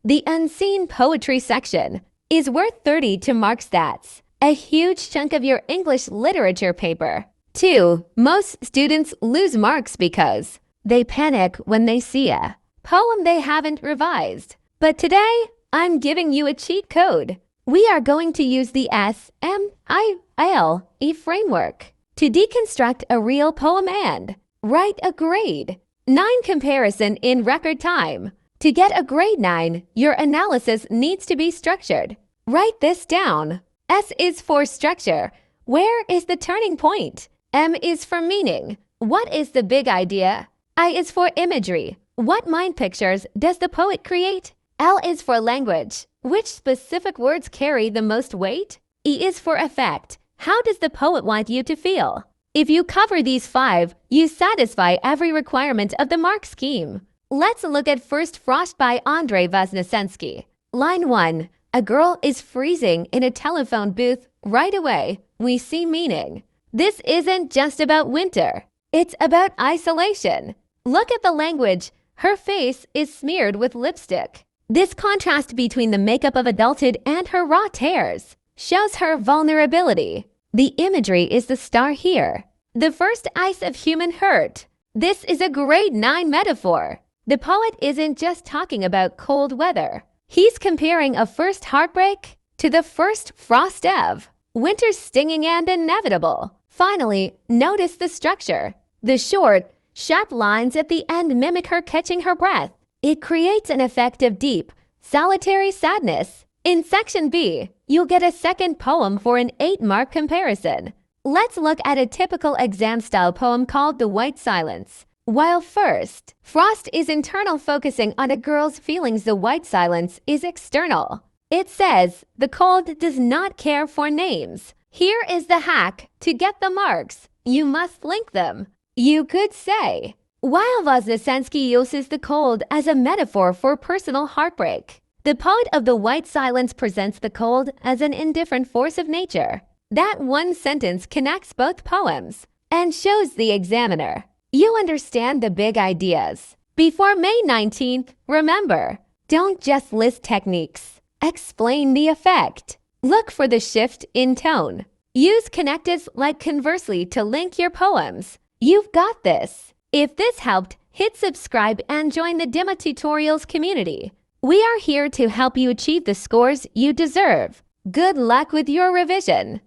The unseen poetry section is worth 30 to mark stats, a huge chunk of your English literature paper. 2. Most students lose marks because they panic when they see a poem they haven't revised. But today, I'm giving you a cheat code. We are going to use the S.M.I.L.E framework to deconstruct a real poem and write a grade 9 comparison in record time. To get a grade 9, your analysis needs to be structured. Write this down. S is for structure. Where is the turning point? M is for meaning. What is the big idea? I is for imagery. What mind pictures does the poet create? L is for language. Which specific words carry the most weight? E is for effect. How does the poet want you to feel? If you cover these 5, you satisfy every requirement of the mark scheme. Let's look at First Frost by Andrei Voznesensky. Line 1. A girl is freezing in a telephone booth. Right away, we see meaning. This isn't just about winter. It's about isolation. Look at the language. Her face is smeared with lipstick. This contrast between the makeup of adulthood and her raw tears shows her vulnerability. The imagery is the star here. The first ice of human hurt. This is a grade 9 metaphor. The poet isn't just talking about cold weather. He's comparing a first heartbreak to the first frost eve. Winter's stinging and inevitable. Finally, notice the structure. The short, sharp lines at the end mimic her catching her breath. It creates an effect of deep, solitary sadness. In Section B, you'll get a second poem for an 8-mark comparison. Let's look at a typical exam-style poem called The White Silence. While First Frost is internal, focusing on a girl's feelings, The White Silence is external. It says, the cold does not care for names. Here is the hack to get the marks. You must link them. You could say, while Voznesensky uses the cold as a metaphor for personal heartbreak, the poet of The White Silence presents the cold as an indifferent force of nature. That one sentence connects both poems and shows the examiner you understand the big ideas. Before May 19th, remember, don't just list techniques. Explain the effect. Look for the shift in tone. Use connectives like conversely to link your poems. You've got this. If this helped, hit subscribe and join the Dimma Tutorials community. We are here to help you achieve the scores you deserve. Good luck with your revision.